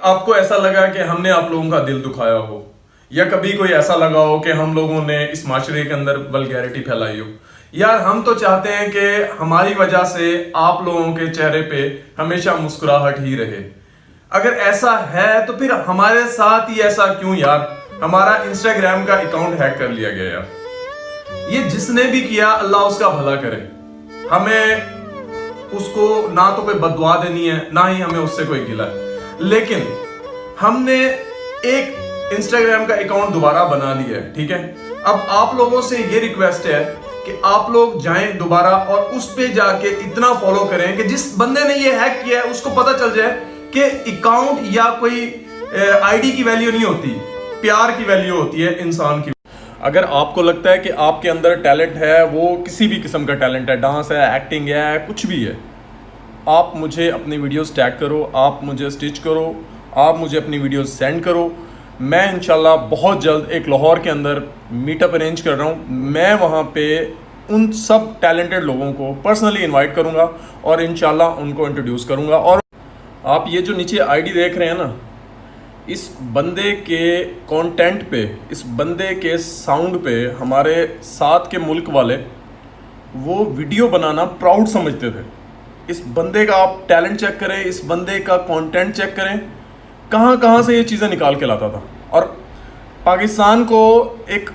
आपको ऐसा लगा कि हमने आप लोगों का दिल दुखाया हो, या कभी कोई ऐसा लगा हो कि हम लोगों ने इस माशरे के अंदर वल्गैरिटी फैलाई हो। यार हम तो चाहते हैं कि हमारी वजह से आप लोगों के चेहरे पे हमेशा मुस्कुराहट ही रहे। अगर ऐसा है तो फिर हमारे साथ ही ऐसा क्यों यार। हमारा इंस्टाग्राम का अकाउंट हैक कर लिया गया यार। ये जिसने भी किया अल्लाह उसका भला करे। हमें उसको ना तो कोई बददुआ देनी है, ना ही हमें उससे कोई गिला है। लेकिन हमने एक इंस्टाग्राम का अकाउंट दोबारा बना लिया है, ठीक है। अब आप लोगों से ये रिक्वेस्ट है कि आप लोग जाएं दोबारा और उस पे जाके इतना फॉलो करें कि जिस बंदे ने ये हैक किया है उसको पता चल जाए कि अकाउंट या कोई आईडी की वैल्यू नहीं होती, प्यार की वैल्यू होती है इंसान की। अगर आपको लगता है कि आपके अंदर टैलेंट है, वो किसी भी किस्म का टैलेंट है, डांस है, एक्टिंग है, कुछ भी है, आप मुझे अपनी वीडियोस टैग करो, आप मुझे स्टिच करो, आप मुझे अपनी वीडियोस सेंड करो। मैं इंशाल्लाह बहुत जल्द एक लाहौर के अंदर मीटअप अरेंज कर रहा हूँ। मैं वहाँ पे उन सब टैलेंटेड लोगों को पर्सनली इनवाइट करूँगा और इंशाल्लाह उनको इंट्रोड्यूस करूँगा। और आप ये जो नीचे आईडी देख रहे हैं ना, इस बंदे के कंटेंट पे, इस बंदे के साउंड पे हमारे साथ के मुल्क वाले वो वीडियो बनाना प्राउड समझते थे। इस बंदे का आप टैलेंट चेक करें, इस बंदे का कंटेंट चेक करें, कहाँ कहाँ से ये चीज़ें निकाल के लाता था। और पाकिस्तान को एक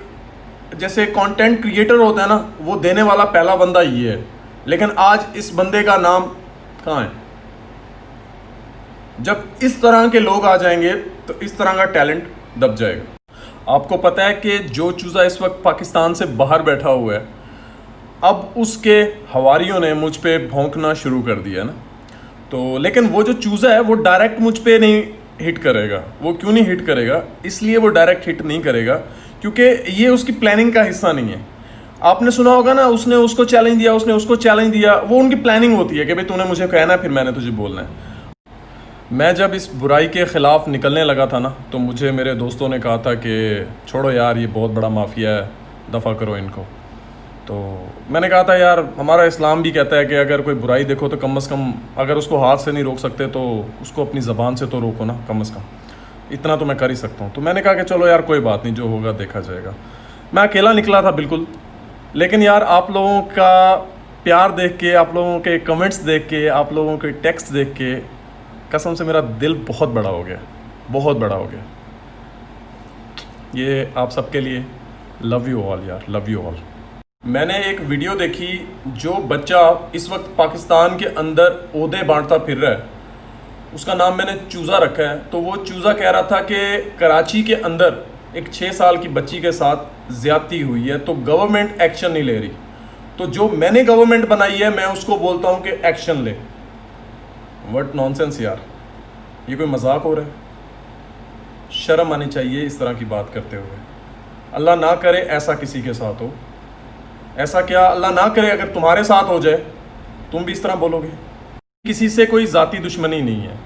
जैसे कंटेंट क्रिएटर होता है ना, वो देने वाला पहला बंदा ये है। लेकिन आज इस बंदे का नाम कहाँ है। जब इस तरह के लोग आ जाएंगे तो इस तरह का टैलेंट दब जाएगा। आपको पता है कि जो चूज़ा इस वक्त पाकिस्तान से बाहर बैठा हुआ है, अब उसके हवारियों ने मुझ पे भौंकना शुरू कर दिया ना। तो लेकिन वो जो चूज़ा है वो डायरेक्ट मुझ पे नहीं हिट करेगा। वो क्यों नहीं हिट करेगा? इसलिए वो डायरेक्ट हिट नहीं करेगा क्योंकि ये उसकी प्लानिंग का हिस्सा नहीं है। आपने सुना होगा ना, उसने उसको चैलेंज दिया, उसने उसको चैलेंज दिया। वो उनकी प्लानिंग होती है कि भाई तूने मुझे कहना है, फिर मैंने तुझे बोलना है। मैं जब इस बुराई के ख़िलाफ़ निकलने लगा था ना, तो मुझे मेरे दोस्तों ने कहा था कि छोड़ो यार, ये बहुत बड़ा माफिया है, दफ़ा करो इनको। तो मैंने कहा था यार, हमारा इस्लाम भी कहता है कि अगर कोई बुराई देखो तो कम से कम, अगर उसको हाथ से नहीं रोक सकते तो उसको अपनी ज़बान से तो रोको ना, कम से कम इतना तो मैं कर ही सकता हूँ। तो मैंने कहा कि चलो यार कोई बात नहीं, जो होगा देखा जाएगा। मैं अकेला निकला था बिल्कुल, लेकिन यार आप लोगों का प्यार देख के, आप लोगों के कमेंट्स देख के, आप लोगों के टेक्स्ट देख के कसम से मेरा दिल बहुत बड़ा हो गया, बहुत बड़ा हो गया। ये आप सबके लिए लव यू ऑल यार, लव यू ऑल। मैंने एक वीडियो देखी, जो बच्चा इस वक्त पाकिस्तान के अंदर ओहदे बांटता फिर रहा है, उसका नाम मैंने चूज़ा रखा है। तो वो चूज़ा कह रहा था कि कराची के अंदर एक 6 साल की बच्ची के साथ ज़्यादती हुई है तो गवर्नमेंट एक्शन नहीं ले रही। तो जो मैंने गवर्नमेंट बनाई है, मैं उसको बोलता हूँ कि एक्शन ले। व्हाट नॉनसेंस यार, ये कोई मजाक हो रहा है? शर्म आनी चाहिए इस तरह की बात करते हुए। अल्लाह ना करे ऐसा किसी के साथ हो। ऐसा क्या, अल्लाह ना करे अगर तुम्हारे साथ हो जाए, तुम भी इस तरह बोलोगे? किसी से कोई ज़ाती दुश्मनी नहीं है।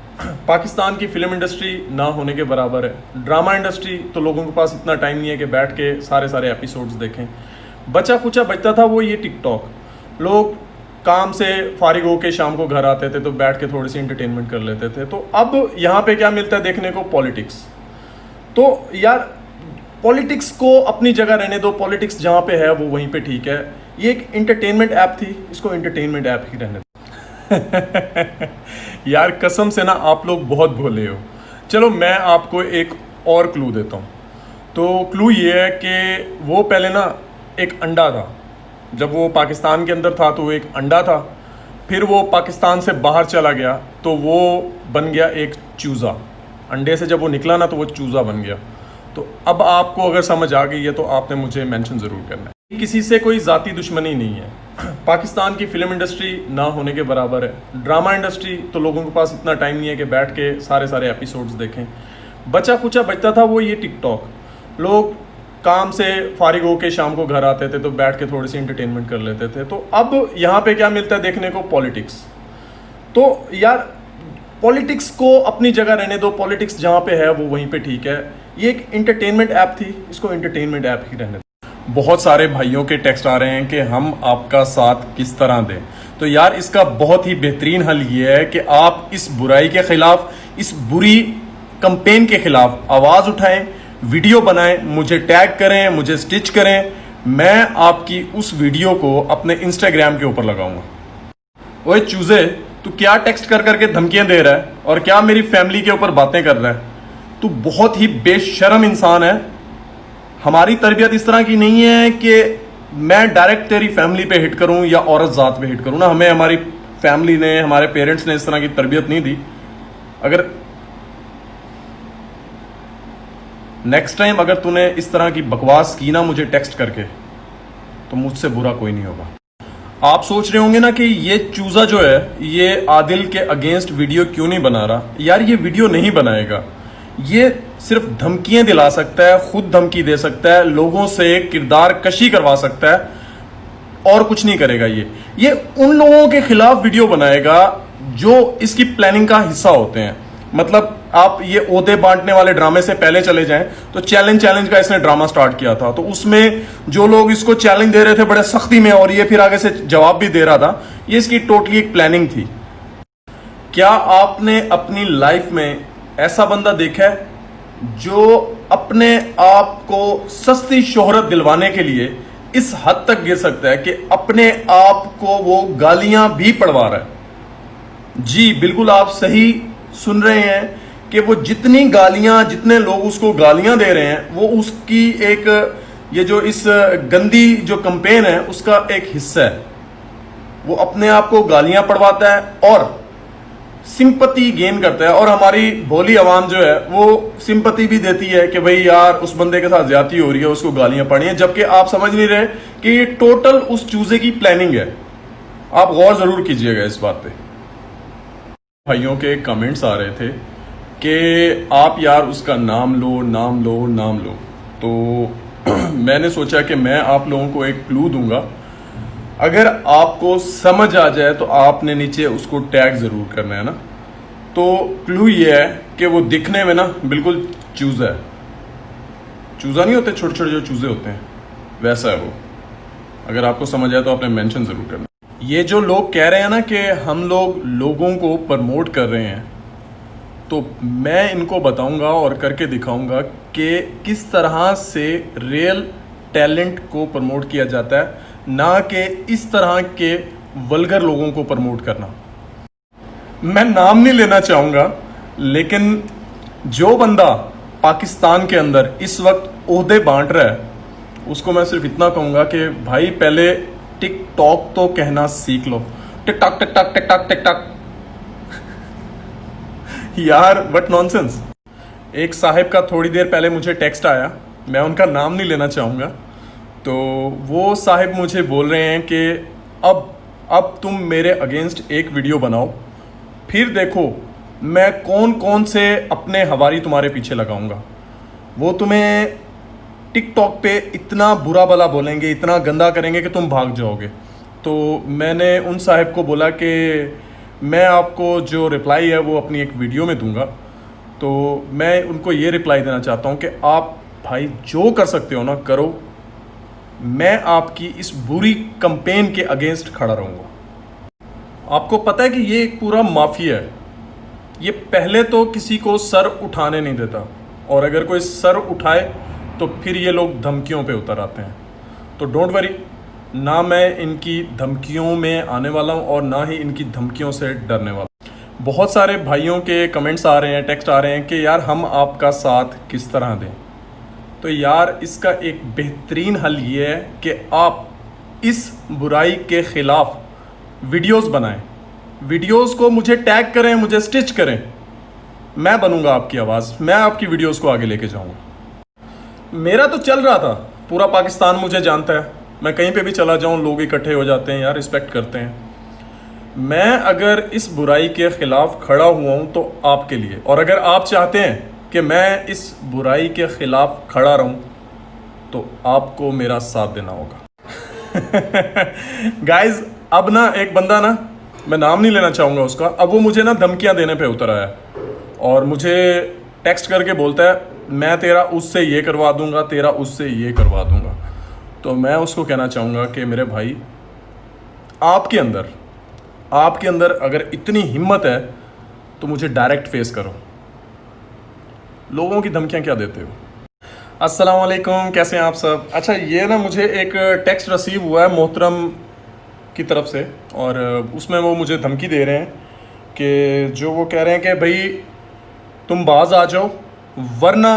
पाकिस्तान की फ़िल्म इंडस्ट्री ना होने के बराबर है। ड्रामा इंडस्ट्री तो लोगों के पास इतना टाइम नहीं है कि बैठ के सारे एपिसोड्स देखें। बचा कुचा बचता था वो ये टिकटॉक। लोग काम से फारिग होकर शाम को घर आते थे तो बैठ के थोड़ी सी इंटरटेनमेंट कर लेते थे। तो अब यहाँ पे क्या मिलता है देखने को? पॉलिटिक्स। तो यार पॉलिटिक्स को अपनी जगह रहने दो, पॉलिटिक्स जहाँ पे है वो वहीं पे ठीक है। ये एक इंटरटेनमेंट ऐप थी, इसको इंटरटेनमेंट ऐप ही रहने दो। यार कसम से ना, आप लोग बहुत भोले हो। चलो मैं आपको एक और क्लू देता हूँ। तो क्लू ये है कि वो पहले ना एक अंडा था। जब वो पाकिस्तान के अंदर था तो वो एक अंडा था, फिर वो पाकिस्तान से बाहर चला गया तो वो बन गया एक चूज़ा। अंडे से जब वो निकला ना तो वो चूज़ा बन गया। तो अब आपको अगर समझ आ गई है तो आपने मुझे मेंशन ज़रूर करना है। किसी से कोई ज़ाती दुश्मनी नहीं है। पाकिस्तान की फ़िल्म इंडस्ट्री ना होने के बराबर है। ड्रामा इंडस्ट्री तो लोगों के पास इतना टाइम नहीं है कि बैठ के सारे एपिसोड्स देखें। बचा कुचा बचता था वो ये टिकटॉक। लोग काम से फारिग होकर शाम को घर आते थे तो बैठ के थोड़ी सी इंटरटेनमेंट कर लेते थे। तो अब यहाँ पे क्या मिलता है देखने को? पॉलिटिक्स। तो यार पॉलिटिक्स को अपनी जगह रहने दो, पॉलिटिक्स जहाँ पे है वो वहीं पे ठीक है। ये एक इंटरटेनमेंट ऐप थी, इसको इंटरटेनमेंट ऐप ही रहने दो। बहुत सारे भाइयों के टेक्स्ट आ रहे हैं कि हम आपका साथ किस तरह दें। तो यार इसका बहुत ही बेहतरीन हल ये है कि आप इस बुराई के खिलाफ, इस बुरी कंपेन के खिलाफ आवाज उठाएं, वीडियो बनाएं, मुझे टैग करें, मुझे स्टिच करें। मैं आपकी उस वीडियो को अपने इंस्टाग्राम के ऊपर लगाऊंगा। ओए चूजे, तू क्या टेक्स्ट कर करके धमकियां दे रहा है और क्या मेरी फैमिली के ऊपर बातें कर रहा है? तू बहुत ही बेशर्म इंसान है। हमारी तरबियत इस तरह की नहीं है कि मैं डायरेक्ट तेरी फैमिली पे हिट करूं या औरत जात पे हिट करूं ना। हमें हमारी फैमिली ने, हमारे पेरेंट्स ने इस तरह की तरबियत नहीं दी। अगर नेक्स्ट टाइम अगर तूने इस तरह की बकवास की ना मुझे टेक्स्ट करके, तो मुझसे बुरा कोई नहीं होगा। आप सोच रहे होंगे ना कि ये चूजा जो है ये आदिल के अगेंस्ट वीडियो क्यों नहीं बना रहा। यार ये वीडियो नहीं बनाएगा, ये सिर्फ धमकियां दिला सकता है, खुद धमकी दे सकता है, लोगों से किरदार कशी करवा सकता है और कुछ नहीं करेगा। ये उन लोगों के खिलाफ वीडियो बनाएगा जो इसकी प्लानिंग का हिस्सा होते हैं। मतलब आप ये ओहदे बांटने वाले ड्रामे से पहले चले जाएं तो चैलेंज का इसने ड्रामा स्टार्ट किया था, तो उसमें जो लोग इसको चैलेंज दे रहे थे बड़े सख्ती में और ये फिर आगे से जवाब भी दे रहा था, ये इसकी टोटली एक प्लानिंग थी। क्या आपने अपनी लाइफ में ऐसा बंदा देखा है जो अपने आप को सस्ती शोहरत दिलवाने के लिए इस हद तक गिर सकता है कि अपने आप को वो गालियां भी पड़वा रहा है? जी बिल्कुल, आप सही सुन रहे हैं कि वो जितने लोग उसको गालियां दे रहे हैं वो उसकी एक, ये जो इस गंदी जो कंपेन है उसका एक हिस्सा है। वो अपने आप को गालियां पड़वाता है और सिंपैथी गेन करता है, और हमारी भोली आवाम जो है वो सिंपैथी भी देती है कि भाई यार उस बंदे के साथ ज्यादती हो रही है, उसको गालियां पड़ी हैं, जबकि आप समझ नहीं रहे कि ये टोटल उस चूजे की प्लानिंग है। आप गौर जरूर कीजिएगा इस बात पे। भाइयों के कमेंट्स आ रहे थे कि आप यार उसका नाम लो। तो मैंने सोचा कि मैं आप लोगों को एक क्लू दूंगा, अगर आपको समझ आ जाए तो आपने नीचे उसको टैग जरूर करना है ना। तो क्लू ये है कि वो दिखने में ना बिल्कुल चूजा है। चूजा नहीं होते छोटे छोटे जो चूजे होते हैं, वैसा है वो। अगर आपको समझ आए तो आपने मेंशन जरूर करना। ये जो लोग कह रहे हैं ना कि हम लोग लोगों को प्रमोट कर रहे हैं, तो मैं इनको बताऊंगा और करके दिखाऊंगा कि किस तरह से रियल टैलेंट को प्रमोट किया जाता है, ना कि इस तरह के वल्गर लोगों को प्रमोट करना। मैं नाम नहीं लेना चाहूँगा, लेकिन जो बंदा पाकिस्तान के अंदर इस वक्त ओहदे बांट रहा है उसको मैं सिर्फ इतना कहूँगा कि भाई पहले टिकटॉक तो कहना सीख लो। टिकटॉक टिकटॉक टिकटॉक टिकटॉक यार व्हाट नॉनसेंस। एक साहिब का थोड़ी देर पहले मुझे टेक्स्ट आया, मैं उनका नाम नहीं लेना चाहूँगा। तो वो साहिब मुझे बोल रहे हैं कि अब तुम मेरे अगेंस्ट एक वीडियो बनाओ, फिर देखो मैं कौन कौन से अपने हवारी तुम्हारे पीछे लगाऊंगा। वो तुम्हें टिकटॉक पे इतना बुरा भला बोलेंगे, इतना गंदा करेंगे कि तुम भाग जाओगे। तो मैंने उन साहिब को बोला कि मैं आपको जो रिप्लाई है वो अपनी एक वीडियो में दूंगा। तो मैं उनको ये रिप्लाई देना चाहता हूँ कि आप भाई जो कर सकते हो ना करो, मैं आपकी इस बुरी कंपेन के अगेंस्ट खड़ा रहूँगा। आपको पता है कि ये एक पूरा माफिया है। ये पहले तो किसी को सर उठाने नहीं देता, और अगर कोई सर उठाए तो फिर ये लोग धमकियों पे उतर आते हैं। तो डोंट वरी, ना मैं इनकी धमकियों में आने वाला हूँ और ना ही इनकी धमकियों से डरने वाला। बहुत सारे भाइयों के कमेंट्स आ रहे हैं, टेक्स्ट आ रहे हैं कि यार हम आपका साथ किस तरह दें। तो यार इसका एक बेहतरीन हल ये है कि आप इस बुराई के ख़िलाफ़ वीडियोस बनाएं, वीडियोस को मुझे टैग करें, मुझे स्टिच करें, मैं बनूंगा आपकी आवाज़, मैं आपकी वीडियोस को आगे लेके जाऊंगा। मेरा तो चल रहा था, पूरा पाकिस्तान मुझे जानता है, मैं कहीं पे भी चला जाऊं लोग इकट्ठे हो जाते हैं यार, रिस्पेक्ट करते हैं। मैं अगर इस बुराई के ख़िलाफ़ खड़ा हुआ हूं तो आपके लिए, और अगर आप चाहते हैं कि मैं इस बुराई के ख़िलाफ़ खड़ा रहूं तो आपको मेरा साथ देना होगा। गाइज अब ना एक बंदा ना, मैं नाम नहीं लेना चाहूँगा उसका, अब वो मुझे ना धमकियाँ देने पे उतर आया और मुझे टेक्स्ट करके बोलता है मैं तेरा उससे ये करवा दूंगा, तेरा उससे ये करवा दूंगा। तो मैं उसको कहना चाहूँगा कि मेरे भाई, आपके अंदर अगर इतनी हिम्मत है तो मुझे डायरेक्ट फेस करो। लोगों की धमकियाँ क्या देते हो। अस्सलाम वालेकुम, कैसे हैं आप सब। अच्छा, ये ना मुझे एक टेक्स्ट रिसीव हुआ है मोहतरम की तरफ से, और उसमें वो मुझे धमकी दे रहे हैं कि जो वो कह रहे हैं कि भाई तुम बाज आ जाओ, वरना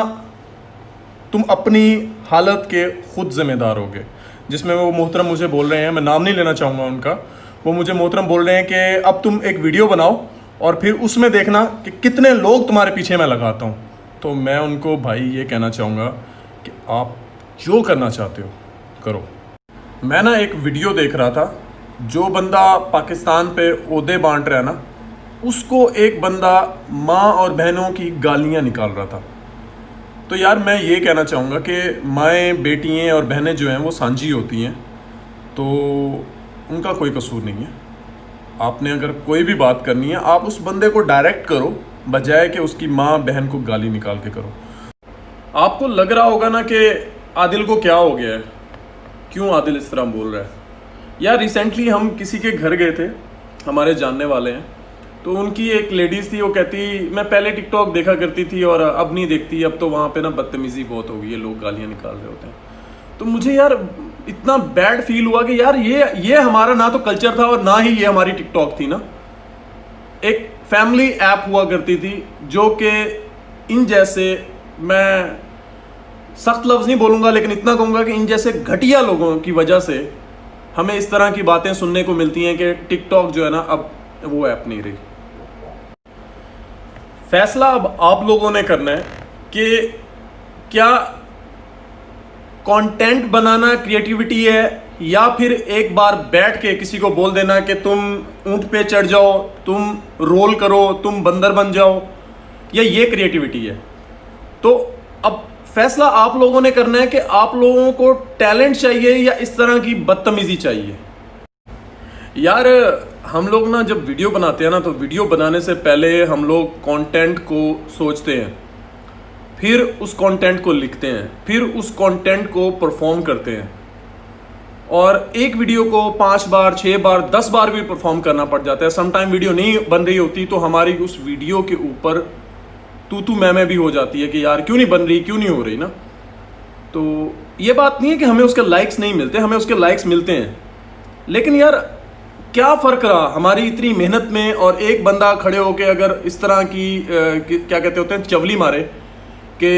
तुम अपनी हालत के खुद ज़िम्मेदार होगे। जिसमें वो मोहतरम मुझे बोल रहे हैं, मैं नाम नहीं लेना चाहूँगा उनका, वो मुझे मोहतरम बोल रहे हैं कि अब तुम एक वीडियो बनाओ और फिर उसमें देखना कि कितने लोग तुम्हारे पीछे मैं लगाता हूँ। तो मैं उनको भाई ये कहना चाहूँगा कि आप जो करना चाहते हो करो। मैं ना एक वीडियो देख रहा था, जो बंदा पाकिस्तान पे ओहदे बांट रहा है ना, उसको एक बंदा माँ और बहनों की गालियाँ निकाल रहा था। तो यार मैं ये कहना चाहूँगा कि माएँ, बेटियाँ और बहनें जो हैं वो सांझी होती हैं, तो उनका कोई कसूर नहीं है। आपने अगर कोई भी बात करनी है, आप उस बंदे को डायरेक्ट करो, बजाय कि उसकी माँ बहन को गाली निकाल के करो। आपको लग रहा होगा ना कि आदिल को क्या हो गया है, क्यों आदिल इस तरह बोल रहा है। यार रिसेंटली हम किसी के घर गए थे, हमारे जानने वाले हैं, तो उनकी एक लेडीज़ थी, वो कहती मैं पहले टिकटॉक देखा करती थी और अब नहीं देखती, अब तो वहाँ पे ना बदतमीज़ी बहुत हो गई है, लोग गालियाँ निकाल रहे होते हैं। तो मुझे यार इतना बैड फील हुआ कि यार ये हमारा ना तो कल्चर था और ना ही ये हमारी टिकटॉक थी ना। एक फैमिली ऐप हुआ करती थी जो कि इन जैसे, मैं सख्त लफ्ज़ नहीं बोलूँगा लेकिन इतना कहूँगा कि इन जैसे घटिया लोगों की वजह से हमें इस तरह की बातें सुनने को मिलती हैं कि टिकटॉक जो है ना अब वो ऐप नहीं रही। फैसला अब आप लोगों ने करना है कि क्या कंटेंट बनाना क्रिएटिविटी है, या फिर एक बार बैठ के किसी को बोल देना कि तुम ऊंट पे चढ़ जाओ, तुम रोल करो, तुम बंदर बन जाओ, या ये क्रिएटिविटी है। तो अब फैसला आप लोगों ने करना है कि आप लोगों को टैलेंट चाहिए या इस तरह की बदतमीजी चाहिए। यार हम लोग ना जब वीडियो बनाते हैं ना, तो वीडियो बनाने से पहले हम लोग कंटेंट को सोचते हैं, फिर उस कंटेंट को लिखते हैं, फिर उस कंटेंट को परफॉर्म करते हैं, और एक वीडियो को 5 बार, 6 बार, 10 बार भी परफॉर्म करना पड़ जाता है। समटाइम वीडियो नहीं बन रही होती तो हमारी उस वीडियो के ऊपर तू मैं भी हो जाती है कि यार क्यों नहीं बन रही, क्यों नहीं हो रही ना। तो ये बात नहीं है कि हमें उसके लाइक्स नहीं मिलते, हमें उसके लाइक्स मिलते हैं, लेकिन यार क्या फ़र्क रहा हमारी इतनी मेहनत में, और एक बंदा खड़े होके अगर इस तरह की क्या कहते होते हैं, चवली मारे कि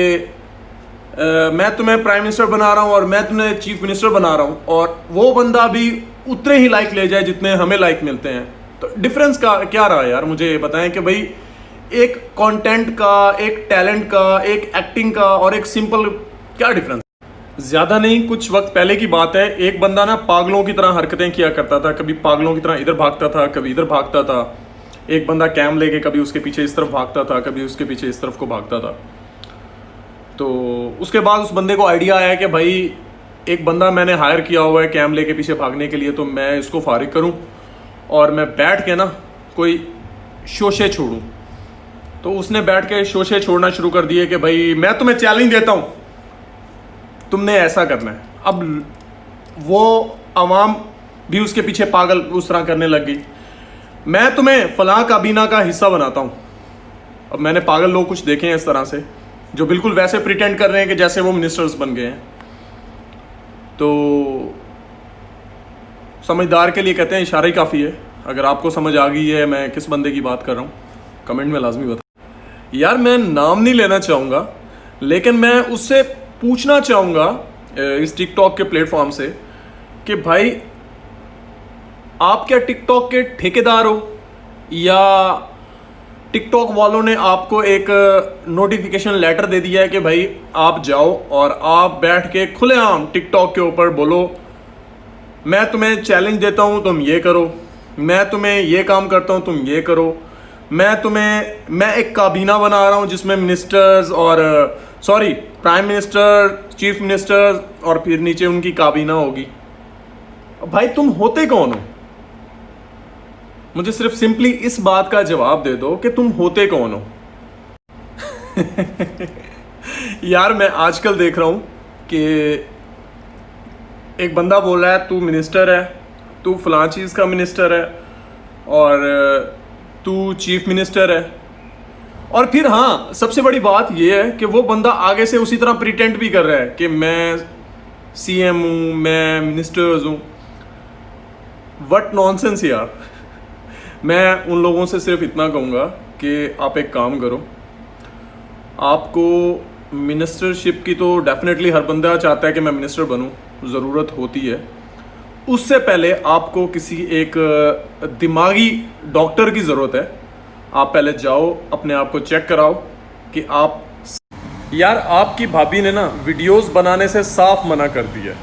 मैं तुम्हें प्राइम मिनिस्टर बना रहा हूँ और मैं तुम्हें चीफ मिनिस्टर बना रहा हूँ, और वो बंदा भी उतने ही लाइक ले जाए जितने हमें लाइक मिलते हैं। तो डिफरेंस का क्या रहा यार, मुझे बताएं कि भाई एक कंटेंट का, एक टैलेंट का, एक एक्टिंग का और एक सिंपल क्या डिफरेंस। ज़्यादा नहीं, कुछ वक्त पहले की बात है, एक बंदा ना पागलों की तरह हरकतें किया करता था, कभी पागलों की तरह इधर भागता था, कभी इधर भागता था। एक बंदा कैम लेके कभी उसके पीछे इस तरफ भागता था, कभी उसके पीछे इस तरफ को भागता था। तो उसके बाद उस बंदे को आइडिया आया कि भाई एक बंदा मैंने हायर किया हुआ है कैम लेके पीछे भागने के लिए, तो मैं इसको फारिग करूं और मैं बैठ के ना कोई शोशे छोड़ूं। तो उसने बैठ के शोशे छोड़ना शुरू कर दिए कि भाई मैं तुम्हें चैलेंज देता हूं, तुमने ऐसा करना है। अब वो आवाम भी उसके पीछे पागल उस तरह करने लग गई, मैं तुम्हें फलां काबीना का हिस्सा बनाता हूं। अब मैंने पागल लोग कुछ देखे हैं इस तरह से, जो बिल्कुल वैसे प्रिटेंड कर रहे हैं कि जैसे वो मिनिस्टर्स बन गए हैं। तो समझदार के लिए कहते हैं इशारा ही काफ़ी है। अगर आपको समझ आ गई है मैं किस बंदे की बात कर रहा हूँ, कमेंट में लाजमी बता। यार मैं नाम नहीं लेना चाहूँगा, लेकिन मैं उससे पूछना चाहूँगा इस टिकटॉक के प्लेटफॉर्म से कि भाई आप क्या टिकटॉक के ठेकेदार हो, या टिकटॉक वालों ने आपको एक नोटिफिकेशन लेटर दे दिया है कि भाई आप जाओ और आप बैठ के खुलेआम टिकटॉक के ऊपर बोलो मैं तुम्हें चैलेंज देता हूँ, तुम ये करो, मैं तुम्हें ये काम करता हूँ, तुम ये करो, मैं एक काबीना बना रहा हूँ जिसमें मिनिस्टर्स और प्राइम मिनिस्टर, चीफ मिनिस्टर और फिर नीचे उनकी काबीना होगी। भाई तुम होते कौन हो? मुझे सिर्फ सिंपली इस बात का जवाब दे दो कि तुम होते कौन हो। यार मैं आजकल देख रहा हूँ कि एक बंदा बोल रहा है तू मिनिस्टर है, तू फलां चीज़ का मिनिस्टर है और तू चीफ मिनिस्टर है, और फिर हाँ, सबसे बड़ी बात यह है कि वो बंदा आगे से उसी तरह प्रिटेंड भी कर रहा है कि मैं सीएम हूँ, मैं मिनिस्टर्स हूँ। व्हाट नॉनसेंस यार। मैं उन लोगों से सिर्फ इतना कहूँगा कि आप एक काम करो, आपको मिनिस्टरशिप की तो डेफिनेटली हर बंदा चाहता है कि मैं मिनिस्टर बनूं, ज़रूरत होती है। उससे पहले आपको किसी एक दिमागी डॉक्टर की ज़रूरत है। आप पहले जाओ, अपने आप को चेक कराओ कि आप यार, आपकी भाभी ने ना वीडियोस बनाने से साफ मना कर दिया।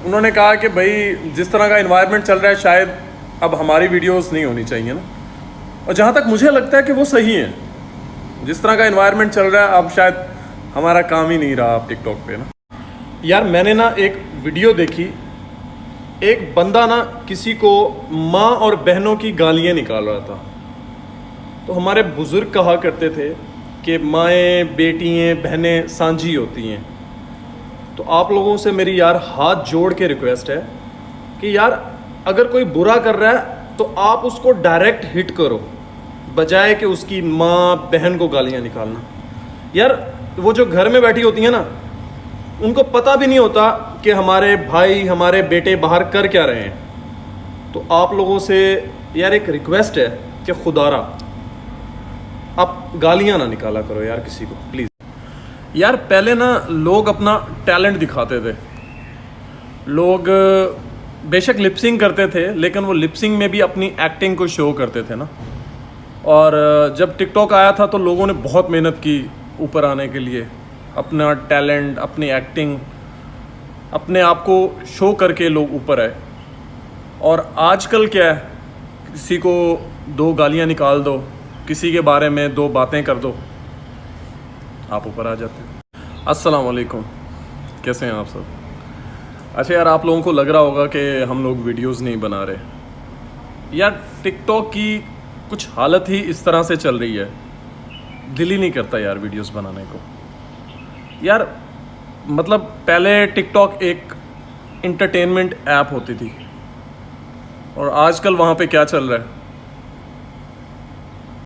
उन्होंने कहा कि भाई जिस तरह का एनवायरनमेंट चल रहा है शायद अब हमारी वीडियोस नहीं होनी चाहिए ना। और जहाँ तक मुझे लगता है कि वो सही है, जिस तरह का एनवायरनमेंट चल रहा है अब शायद हमारा काम ही नहीं रहा आप टिकटॉक पे ना। यार मैंने ना एक वीडियो देखी, एक बंदा ना किसी को माँ और बहनों की गालियाँ निकाल रहा था। तो हमारे बुजुर्ग कहा करते थे कि माएँ, बेटियाँ, बहनें सांझी होती हैं। तो आप लोगों से मेरी यार हाथ जोड़ के रिक्वेस्ट है कि यार अगर कोई बुरा कर रहा है तो आप उसको डायरेक्ट हिट करो, बजाय कि उसकी माँ बहन को गालियाँ निकालना। यार वो जो घर में बैठी होती हैं ना, उनको पता भी नहीं होता कि हमारे भाई, हमारे बेटे बाहर कर क्या रहे हैं। तो आप लोगों से यार एक रिक्वेस्ट है कि खुदारा आप गालियाँ ना निकाला करो यार किसी को, प्लीज़। यार पहले ना लोग अपना टैलेंट दिखाते थे, लोग बेशक लिपसिंग करते थे लेकिन वो लिपसिंग में भी अपनी एक्टिंग को शो करते थे ना। और जब टिकटॉक आया था तो लोगों ने बहुत मेहनत की ऊपर आने के लिए, अपना टैलेंट, अपनी एक्टिंग, अपने आप को शो करके लोग ऊपर आए। और आजकल क्या है, किसी को दो गालियाँ निकाल दो, किसी के बारे में दो बातें कर दो, आप ऊपर आ जाते हैं। अस्सलाम वालेकुम, कैसे हैं आप सब? अच्छा यार, आप लोगों को लग रहा होगा कि हम लोग वीडियोस नहीं बना रहे। यार टिकटॉक की कुछ हालत ही इस तरह से चल रही है, दिल ही नहीं करता यार वीडियोस बनाने को। यार मतलब पहले टिकटॉक एक इंटरटेनमेंट ऐप होती थी और आजकल वहाँ पे क्या चल रहा है,